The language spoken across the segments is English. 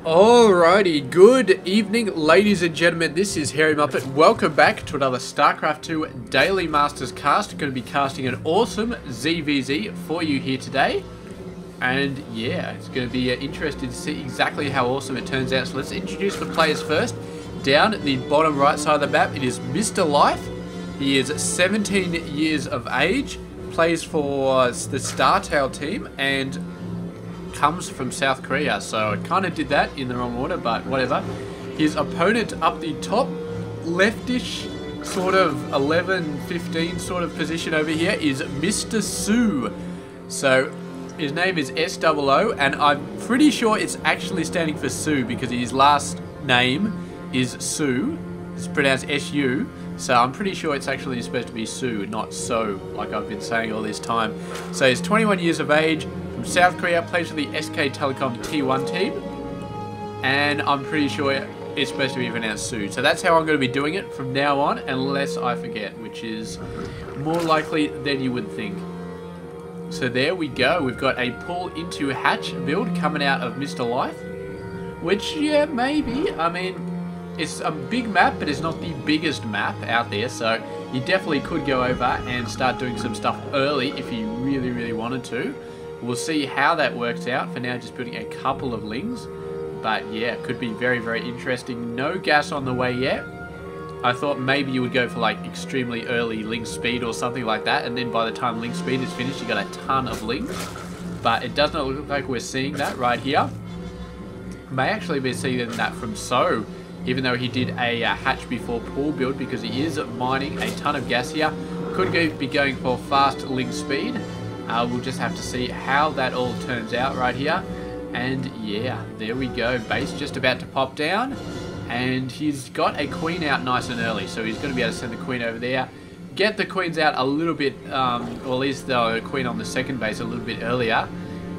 Alrighty, good evening ladies and gentlemen, this is Harry Muppet. Welcome back to another Starcraft 2 Daily Masters cast. Going to be casting an awesome ZvZ for you here today. And yeah, it's going to be interesting to see exactly how awesome it turns out. So let's introduce the players first. Down at the bottom right side of the map, it is Mr. Life. He is 17 years of age, plays for the Startail team, and comes from South Korea, so I kind of did that in the wrong order, but whatever. His opponent up the top, leftish, sort of 11-15 sort of position over here is Mr. soO. So his name is SOO, and I'm pretty sure it's actually standing for soO because his last name is soO. It's pronounced SU, so I'm pretty sure it's actually supposed to be soO, not so, like I've been saying all this time. So he's 21 years of age, from South Korea, plays for the SK Telecom T1 team, and I'm pretty sure it's supposed to be pronounced soO. So that's how I'm going to be doing it from now on, unless I forget, which is more likely than you would think. So there we go, we've got a pull into hatch build coming out of Mr. Life, which, yeah, maybe, I mean, it's a big map, but it's not the biggest map out there, so you definitely could go over and start doing some stuff early if you really, really wanted to. We'll see how that works out. For now, just building a couple of lings, but yeah, could be very, very interesting. No gas on the way yet. I thought maybe you would go for like extremely early ling speed or something like that, and then by the time ling speed is finished, you got a ton of lings, but it does not look like we're seeing that right here. May actually be seeing that from soO, even though he did a hatch before pool build, because he is mining a ton of gas here. Could be going for fast ling speed. We'll just have to see how that all turns out right here. And yeah, there we go. Base just about to pop down. And he's got a queen out nice and early, so he's going to be able to send the queen over there. Get the queens out a little bit, or at least the queen on the second base a little bit earlier.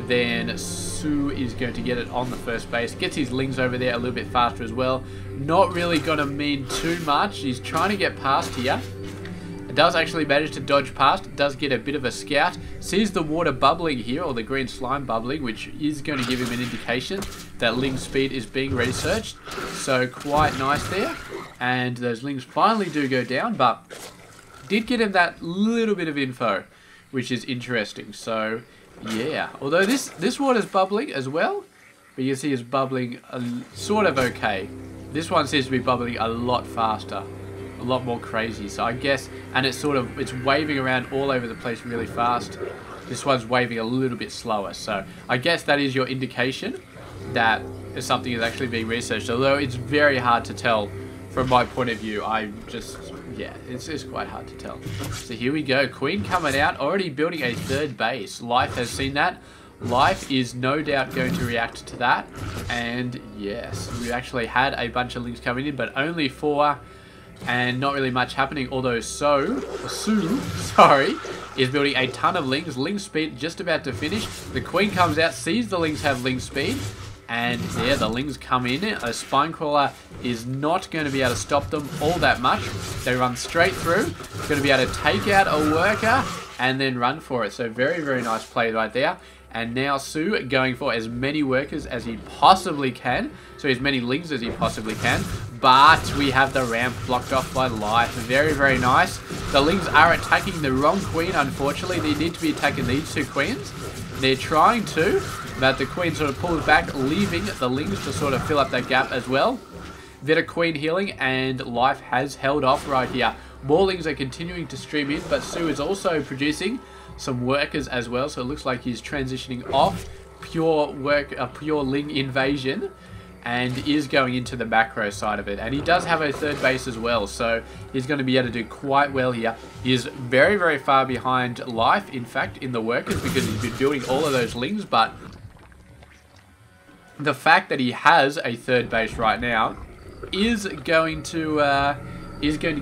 Then soO is going to get it on the first base. Gets his lings over there a little bit faster as well. Not really going to mean too much. He's trying to get past here. It does actually manage to dodge past. It does get a bit of a scout. Sees the water bubbling here, or the green slime bubbling, which is going to give him an indication that ling speed is being researched. So quite nice there. And those lings finally do go down, but did get him that little bit of info, which is interesting. So yeah, although this water's bubbling as well, but you can see it's bubbling sort of okay. This one seems to be bubbling a lot faster, a lot more crazy. So I guess, and it's waving around all over the place really fast. This one's waving a little bit slower. So I guess that is your indication that something is actually being researched. Although it's very hard to tell from my point of view. Yeah, it's quite hard to tell. So here we go, queen coming out, already building a third base. Life has seen that. Life is no doubt going to react to that. And yes, we actually had a bunch of lings coming in, but only 4, and not really much happening. Although soO, sorry, is building a ton of lings. Ling speed just about to finish. The queen comes out, sees the lings have ling speed, and there the lings come in. A spine crawler is not going to be able to stop them all that much. They run straight through. Going to be able to take out a worker and then run for it. So very, very nice play right there. And now soO going for as many workers as he possibly can. So as many lings as he possibly can. But we have the ramp blocked off by Life. Very, very nice. The lings are attacking the wrong queen, unfortunately. They need to be attacking these 2 queens. They're trying to, but the queen sort of pulls back, leaving the lings to sort of fill up that gap as well. Bit of queen healing, and Life has held off right here. More lings are continuing to stream in, but soO is also producing some workers as well, so it looks like he's transitioning off pure ling invasion and is going into the macro side of it. And he does have a third base as well, so he's going to be able to do quite well here. He is very, very far behind Life, in fact, in the workers, because he's been building all of those lings, but the fact that he has a third base right now is going to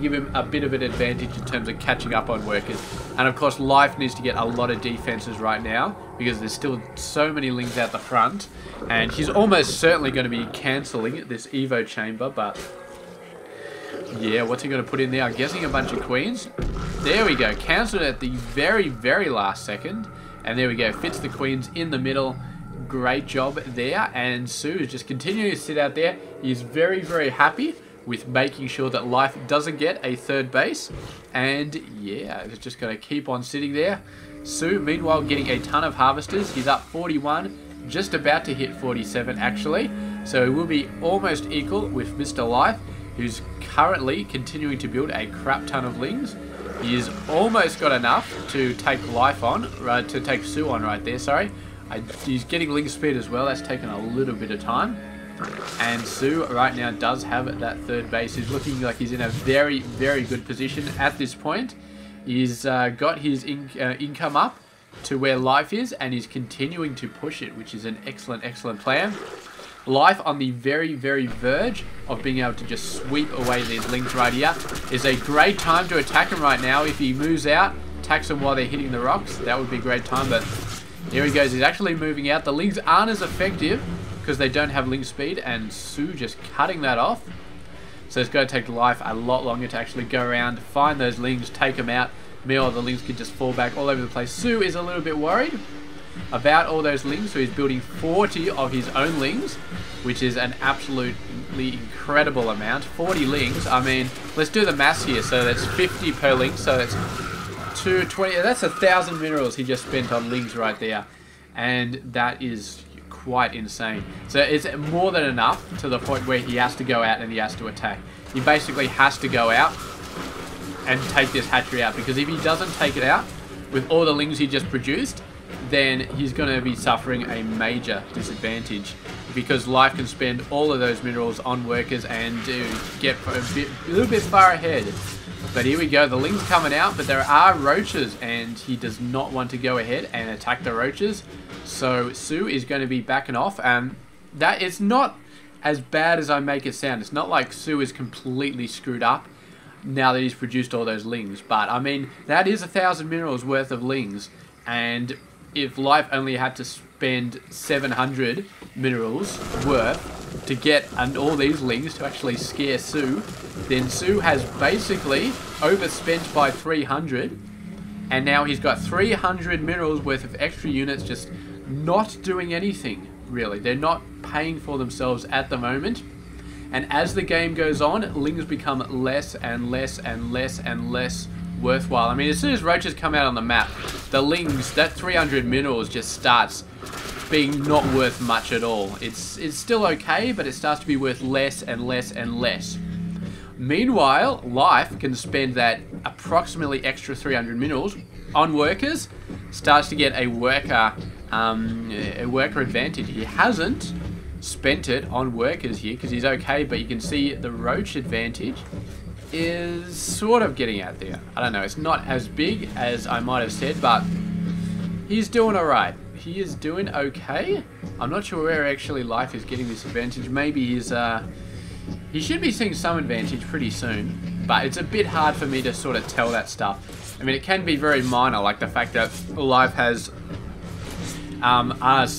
give him a bit of an advantage in terms of catching up on workers. And of course, Life needs to get a lot of defenses right now, because there's still so many lings out the front, and he's almost certainly going to be cancelling this Evo chamber. But yeah, what's he going to put in there? I'm guessing a bunch of queens. There we go, cancelled at the very, very last second, and there we go, fits the queens in the middle. great job there, and soO is just continuing to sit out there. He's very, very happy with making sure that Life doesn't get a third base. And yeah, it's just going to keep on sitting there. soO, meanwhile, getting a ton of harvesters. He's up 41, just about to hit 47 actually. So he will be almost equal with Mr. Life, who's currently continuing to build a crap ton of lings. He's almost got enough to take Life on, to take soO on right there, sorry. He's getting ling speed as well. That's taken a little bit of time. And soO right now does have that third base. He's looking like he's in a very, very good position at this point. He's got his income up to where Life is, and he's continuing to push it, which is an excellent, excellent plan. Life on the very, very verge of being able to just sweep away these lings right here. Is a great time to attack him right now. If he moves out, attacks them while they're hitting the rocks, that would be a great time, but here he goes. He's actually moving out. The lings aren't as effective because they don't have ling speed, and soO just cutting that off. So it's going to take Life a lot longer to actually go around, find those lings, take them out. Meanwhile, the lings can just fall back all over the place. soO is a little bit worried about all those lings, so he's building 40 of his own lings, which is an absolutely incredible amount. 40 lings, I mean, let's do the maths here. So that's 50 per ling, so that's 220, that's 1,000 minerals he just spent on lings right there, and that is quite insane. So it's more than enough to the point where he has to go out and he has to attack. He basically has to go out and take this hatchery out, because if he doesn't take it out with all the lings he just produced, then he's going to be suffering a major disadvantage, because Life can spend all of those minerals on workers and get a little bit far ahead. But here we go, the ling's coming out, but there are roaches, and he does not want to go ahead and attack the roaches. So soO is going to be backing off, and that it's not as bad as I make it sound. It's not like soO is completely screwed up now that he's produced all those lings. But I mean, that is 1,000 minerals worth of lings, and if Life only had to spend 700 minerals worth to get all these lings to actually scare soO, then soO has basically overspent by 300, and now he's got 300 minerals worth of extra units just not doing anything, really. They're not paying for themselves at the moment. And as the game goes on, lings become less and less and less and less worthwhile. I mean, as soon as roaches come out on the map, the lings, that 300 minerals just starts being not worth much at all. It's still okay, but it starts to be worth less and less and less. Meanwhile, Life can spend that approximately extra 300 minerals on workers, starts to get a worker advantage. He hasn't spent it on workers here because he's okay, but you can see the roach advantage is sort of getting out there. I don't know, it's not as big as I might have said, but he's doing alright. He is doing okay. I'm not sure where actually Life is getting this advantage. Maybe he should be seeing some advantage pretty soon, but it's a bit hard for me to sort of tell that stuff. I mean, it can be very minor, like the fact that Life has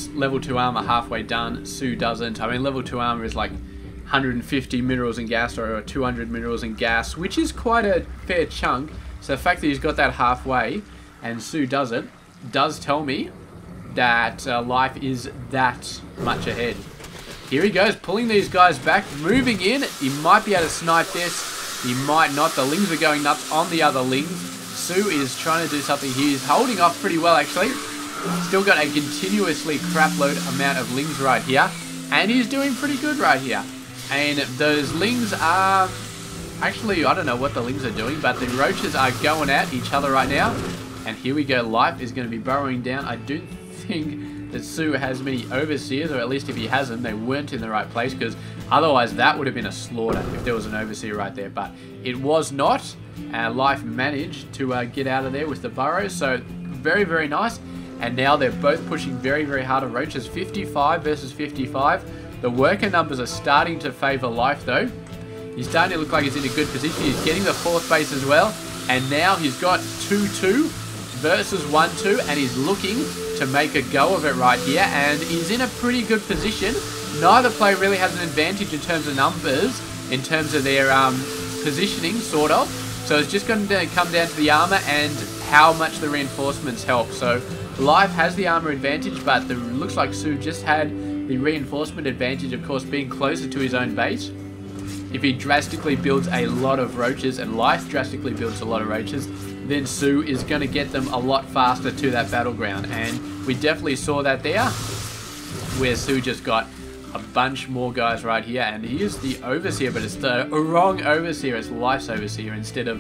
level 2 armor halfway done, soO doesn't. I mean, level 2 armor is like 150 minerals in gas or 200 minerals in gas, which is quite a fair chunk. So the fact that he's got that halfway and soO doesn't, does tell me that Life is that much ahead. Here he goes, pulling these guys back, moving in. He might be able to snipe this. He might not. The lings are going nuts on the other lings. soO is trying to do something here. He's holding off pretty well, actually. Still got a continuously crapload amount of lings right here. And he's doing pretty good right here. And those lings are... Actually, I don't know what the lings are doing, but the roaches are going at each other right now. And here we go. Life is going to be burrowing down. I do think that soO has many overseers, or at least if he hasn't, they weren't in the right place, because otherwise that would have been a slaughter if there was an overseer right there. But it was not. Life managed to get out of there with the burrows. So very, very nice. And now they're both pushing very, very hard on roaches. 55 versus 55. The worker numbers are starting to favour Life, though. He's starting to look like he's in a good position. He's getting the fourth base as well. And now he's got 2-2 versus 1-2. And he's looking to make a go of it right here. And he's in a pretty good position. Neither player really has an advantage in terms of numbers, in terms of their positioning, sort of. So it's just going to come down to the armor and how much the reinforcements help. So Life has the armor advantage, but it looks like soO just had the reinforcement advantage, of course, being closer to his own base. If he drastically builds a lot of roaches and Life drastically builds a lot of roaches, then soO is going to get them a lot faster to that battleground. And we definitely saw that there, where soO just got a bunch more guys right here. And he is the Overseer, but it's the wrong Overseer. It's Life's Overseer instead of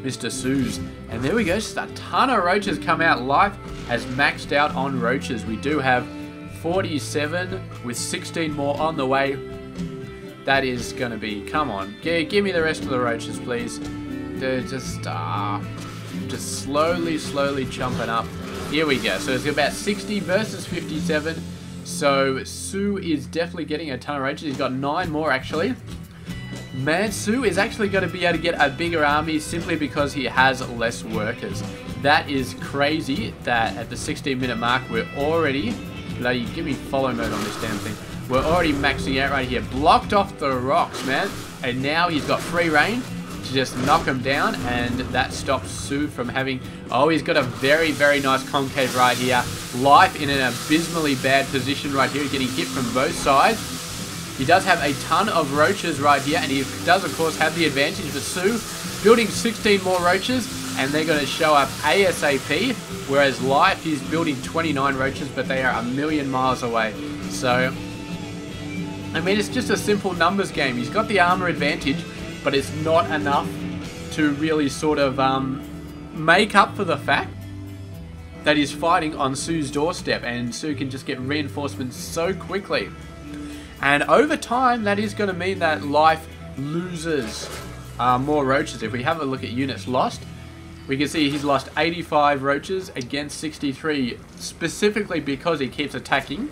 Mr. soO's. And there we go, just a ton of roaches come out. Life has maxed out on roaches. We do have 47 with 16 more on the way. That is going to be, come on, give me the rest of the roaches, please. They're just slowly chumping up. Here we go. So it's about 60 versus 57. So soO is definitely getting a ton of roaches. He's got 9 more actually. Man, soO is actually going to be able to get a bigger army simply because he has less workers. That is crazy that at the 16-minute mark we're already... Bloody, give me follow mode on this damn thing. We're already maxing out right here. Blocked off the rocks, man. And now he's got free reign to just knock him down. And that stops soO from having... Oh, he's got a very nice concave right here. Life in an abysmally bad position right here. Getting hit from both sides. He does have a ton of roaches right here. And he does, of course, have the advantage. But soO building 16 more roaches. And they're going to show up ASAP. Whereas Life, he's building 29 roaches. But they are a million miles away. So... I mean, it's just a simple numbers game. He's got the armor advantage, but it's not enough to really sort of make up for the fact that he's fighting on soO's doorstep, and soO can just get reinforcements so quickly. And over time, that is going to mean that Life loses more roaches. If we have a look at units lost, we can see he's lost 85 roaches against 63, specifically because he keeps attacking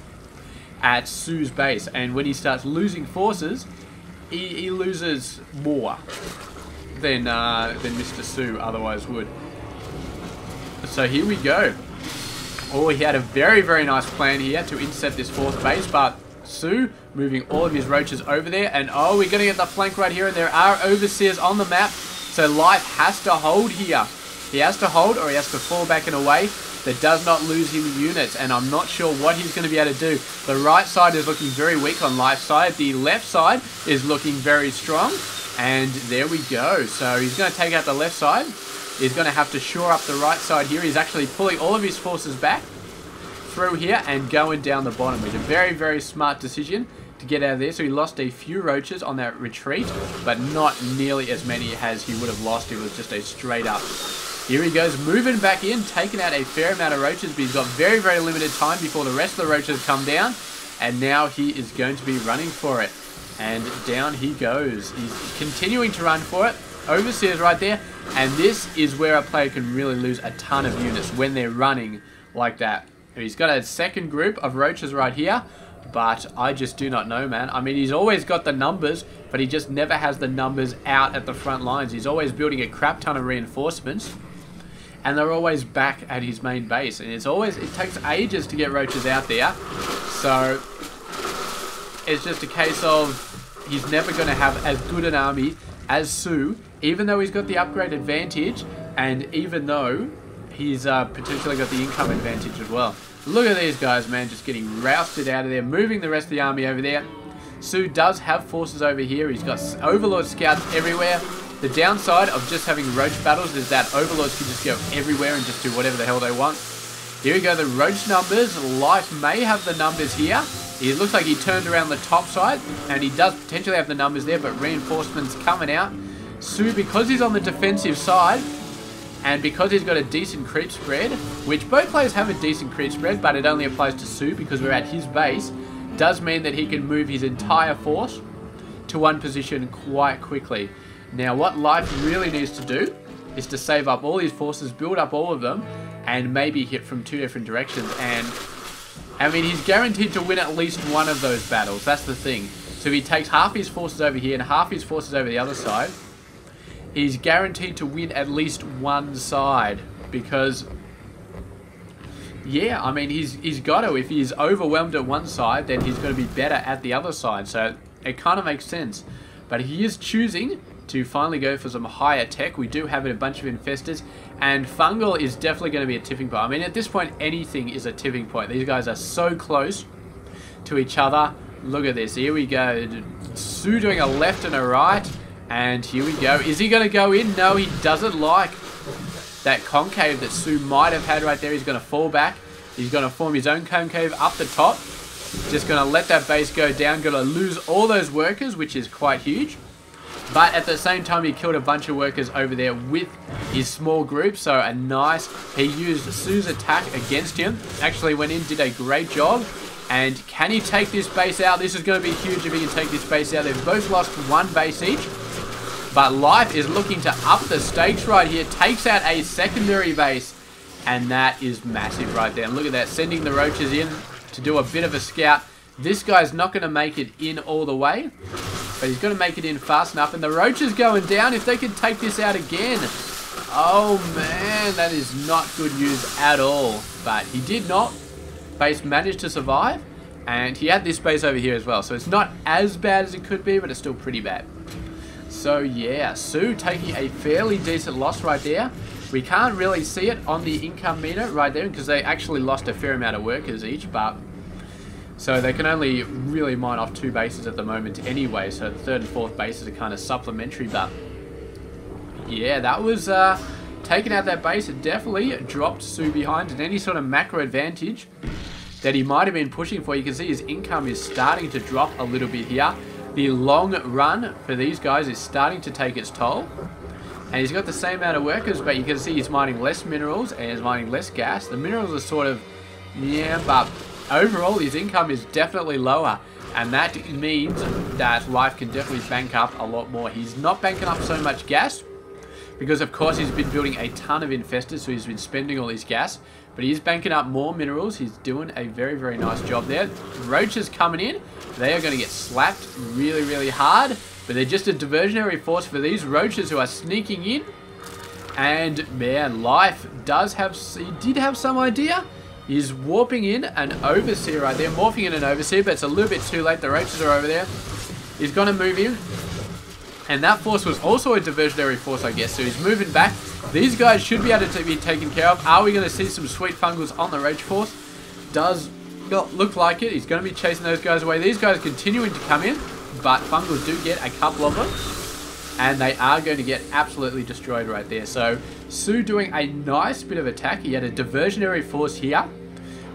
at soO's base, and when he starts losing forces, he loses more than Mr. soO otherwise would. So here we go. Oh, he had a very nice plan here to intercept this 4th base, but soO moving all of his roaches over there, and oh, we're gonna get the flank right here, and there are Overseers on the map, so Life has to hold here. He has to hold, or he has to fall back in a way that does not lose him units, and I'm not sure what he's going to be able to do. The right side is looking very weak on Life's side. The left side is looking very strong, and there we go. So he's going to take out the left side. He's going to have to shore up the right side here. He's actually pulling all of his forces back through here and going down the bottom, which is a very smart decision to get out of there. So he lost a few roaches on that retreat, but not nearly as many as he would have lost if it was just a straight up. Here he goes, moving back in, taking out a fair amount of roaches, but he's got very limited time before the rest of the roaches come down. And now he is going to be running for it. And down he goes. He's continuing to run for it. Overseer's right there. And this is where a player can really lose a ton of units when they're running like that. He's got a second group of roaches right here. But I just do not know, man. I mean, he's always got the numbers, but he just never has the numbers out at the front lines. He's always building a crap ton of reinforcements. And they're always back at his main base. And it takes ages to get roaches out there. So, it's just a case of he's never going to have as good an army as soO, even though he's got the upgrade advantage, and even though he's potentially got the income advantage as well. Look at these guys, man, just getting rousted out of there, moving the rest of the army over there. soO does have forces over here. He's got Overlord scouts everywhere. The downside of just having roach battles is that Overlords can just go everywhere and just do whatever the hell they want. Here we go, the roach numbers. Life may have the numbers here. It looks like he turned around the top side, and he does potentially have the numbers there, but reinforcements coming out. soO, because he's on the defensive side, and because he's got a decent creep spread, which both players have a decent creep spread, but it only applies to soO because we're at his base, does mean that he can move his entire force to one position quite quickly. Now, what Life really needs to do is to save up all his forces, build up all of them, and maybe hit from 2 different directions. And, I mean, he's guaranteed to win at least one of those battles. That's the thing. So if he takes half his forces over here and half his forces over the other side, he's guaranteed to win at least one side. Because, yeah, I mean, he's got to. If he's overwhelmed at one side, then he's going to be better at the other side. So it kind of makes sense. But he is choosing to finally go for some higher tech. We do have a bunch of infestors, and fungal is definitely going to be a tipping point. I mean, at this point, anything is a tipping point. These guys are so close to each other. Look at this. Here we go. soO doing a left and a right, and here we go. Is he going to go in? No, he doesn't like that concave that soO might have had right there. He's going to fall back. He's going to form his own concave up the top. Just going to let that base go down. Going to lose all those workers, which is quite huge. But at the same time, he killed a bunch of workers over there with his small group. So a nice... He used soO's attack against him. Actually went in, did a great job. And can he take this base out? This is going to be huge if he can take this base out. They've both lost one base each. But Life is looking to up the stakes right here. Takes out a secondary base. And that is massive right there. And look at that. Sending the roaches in to do a bit of a scout. This guy's not going to make it in all the way. But he's going to make it in fast enough. And the roaches going down. If they can take this out again. Oh man, that is not good news at all. But he did not. Base managed to survive. And he had this base over here as well. So it's not as bad as it could be, but it's still pretty bad. So yeah, soO taking a fairly decent loss right there. We can't really see it on the income meter right there because they actually lost a fair amount of workers each, but so they can only really mine off 2 bases at the moment anyway, so the 3rd and 4th bases are kind of supplementary, but yeah, that was taking out that base. It definitely dropped soO behind, and any sort of macro advantage that he might have been pushing for, you can see his income is starting to drop a little bit here. The long run for these guys is starting to take its toll. And he's got the same amount of workers, but you can see he's mining less minerals and he's mining less gas. The minerals are sort of, yeah, but overall his income is definitely lower. And that means that Life can definitely bank up a lot more. He's not banking up so much gas because, of course, he's been building a ton of infestors, so he's been spending all his gas. But he's banking up more minerals. He's doing a very, very nice job there. Roaches coming in. They are going to get slapped really, really hard. But they're just a diversionary force for these roaches who are sneaking in. And man, Life did have some idea. He's warping in an overseer right there. Morphing in an overseer, but it's a little bit too late. The roaches are over there. He's going to move in. And that force was also a diversionary force, I guess. So he's moving back. These guys should be able to be taken care of. Are we going to see some sweet fungals on the roach force? Does not look like it. He's going to be chasing those guys away. These guys are continuing to come in. But fungals do get a couple of them. And they are going to get absolutely destroyed right there. So soO doing a nice bit of attack. He had a diversionary force here,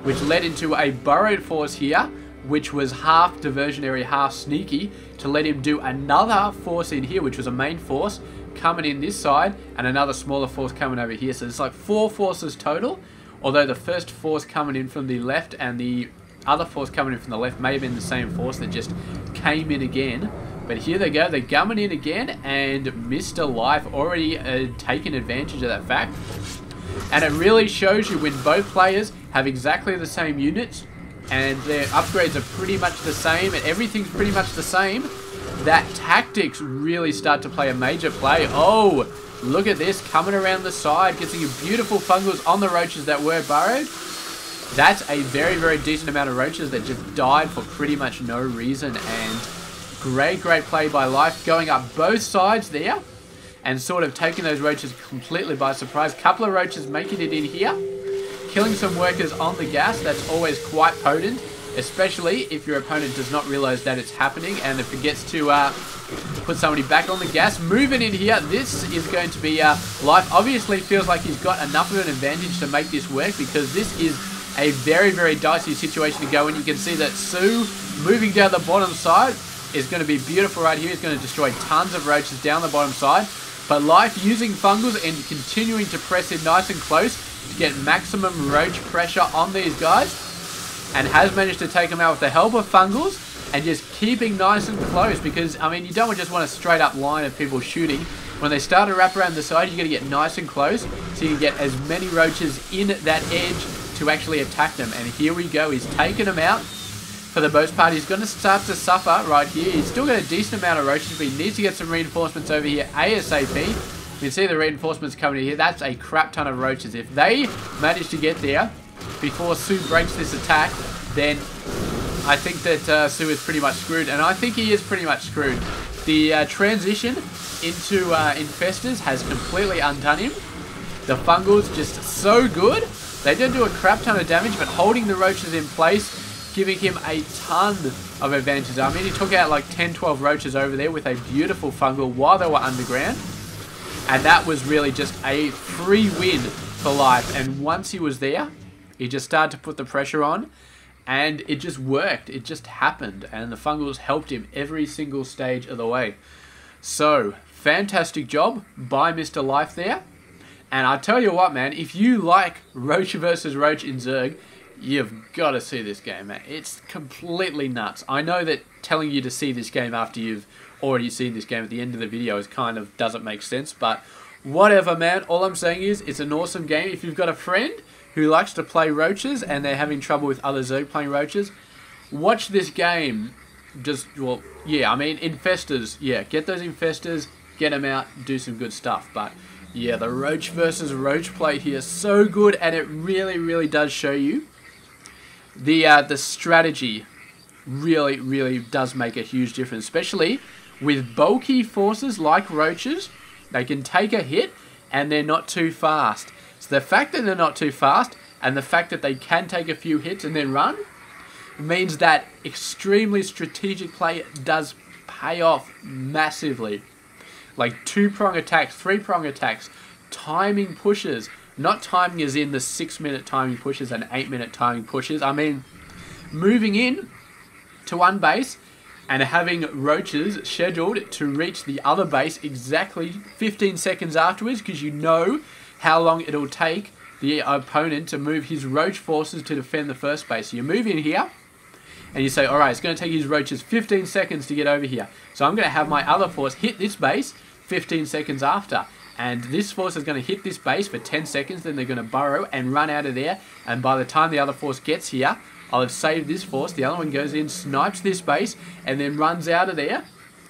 which led into a burrowed force here, which was half diversionary, half sneaky, to let him do another force in here, which was a main force coming in this side, and another smaller force coming over here. So it's like 4 forces total, although the first force coming in from the left and the other force coming in from the left may have been the same force that just came in again. But here they go, they're gumming in again, and Mr. Life already taken advantage of that fact. And it really shows you when both players have exactly the same units, and their upgrades are pretty much the same, and everything's pretty much the same, that tactics really start to play a major play. Oh, look at this, coming around the side, getting beautiful fungals on the roaches that were burrowed. That's a very, very decent amount of roaches that just died for pretty much no reason, and great, great play by Life, going up both sides there, and sort of taking those roaches completely by surprise. Couple of roaches making it in here. Killing some workers on the gas, that's always quite potent, especially if your opponent does not realize that it's happening and it forgets to put somebody back on the gas. Moving in here, this is going to be Life obviously feels like he's got enough of an advantage to make this work, because this is a very, very dicey situation to go in. You can see that soO moving down the bottom side is going to be beautiful right here. He's going to destroy tons of roaches down the bottom side. But Life using fungals and continuing to press in nice and close to get maximum roach pressure on these guys, and has managed to take them out with the help of fungals and just keeping nice and close, because I mean, you don't just want a straight up line of people shooting. When they start to wrap around the side, you're going to get nice and close so you can get as many roaches in that edge to actually attack them. And here we go, he's taken them out for the most part. He's going to start to suffer right here. He's still got a decent amount of roaches, but he needs to get some reinforcements over here ASAP. You can see the reinforcements coming in here. That's a crap ton of roaches. If they manage to get there before soO breaks this attack, then I think that soO is pretty much screwed. And I think he is pretty much screwed. The transition into infestors has completely undone him. The fungals just so good. They don't do a crap ton of damage, but holding the roaches in place, giving him a ton of advantages. I mean, he took out like 10-12 roaches over there with a beautiful fungal while they were underground. And that was really just a free win for life. And once he was there, he just started to put the pressure on. And it just worked. It just happened. And the fungals helped him every single stage of the way. So, fantastic job by Mr. Life there. And I tell you what, man, if you like Roach versus Roach in Zerg, you've got to see this game, man. It's completely nuts. I know that telling you to see this game after you've already seen this game at the end of the video is kind of doesn't make sense, but whatever, man. All I'm saying is it's an awesome game. If you've got a friend who likes to play roaches and they're having trouble with other Zerg playing roaches, watch this game. Just, well, yeah, I mean, infestors, yeah, get those infestors, get them out, do some good stuff, but yeah, the Roach versus Roach play here is so good, and it really, really does show you the strategy really, really does make a huge difference, especially with bulky forces like roaches. They can take a hit, and they're not too fast. So the fact that they're not too fast, and the fact that they can take a few hits and then run, means that extremely strategic play does pay off massively. Like 2-prong attacks, 3-prong attacks, timing pushes. Not timing as in the 6-minute timing pushes and 8-minute timing pushes. I mean, moving in to one base and having roaches scheduled to reach the other base exactly 15 seconds afterwards, because you know how long it'll take the opponent to move his roach forces to defend the first base. So you move in here, and you say, alright, it's going to take his roaches 15 seconds to get over here. So I'm going to have my other force hit this base 15 seconds after. And this force is going to hit this base for 10 seconds, then they're going to burrow and run out of there. And by the time the other force gets here, I'll have saved this force. The other one goes in, snipes this base, and then runs out of there.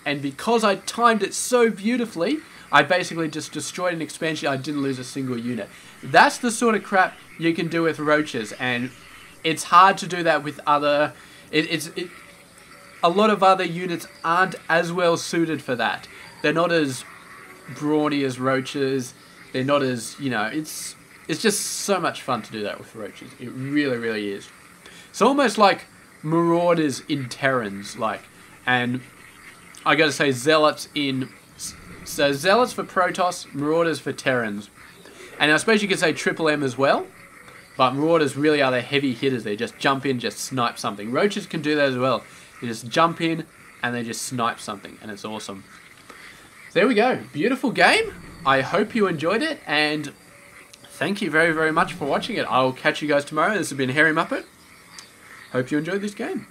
And because I timed it so beautifully, I basically just destroyed an expansion. I didn't lose a single unit. That's the sort of crap you can do with roaches. And it's hard to do that with other... a lot of other units aren't as well suited for that. They're not as brawny as roaches. They're not as, you know, it's just so much fun to do that with roaches. It really, really is. It's almost like Marauders in Terrans, like, and I gotta say Zealots in, so Zealots for Protoss, Marauders for Terrans. And I suppose you could say Triple M as well. But Marauders really are the heavy hitters. They just jump in, just snipe something. Roaches can do that as well. They just jump in and they just snipe something. And it's awesome. There we go. Beautiful game. I hope you enjoyed it. And thank you very, very much for watching it. I will catch you guys tomorrow. This has been Hairy Muppet. Hope you enjoyed this game.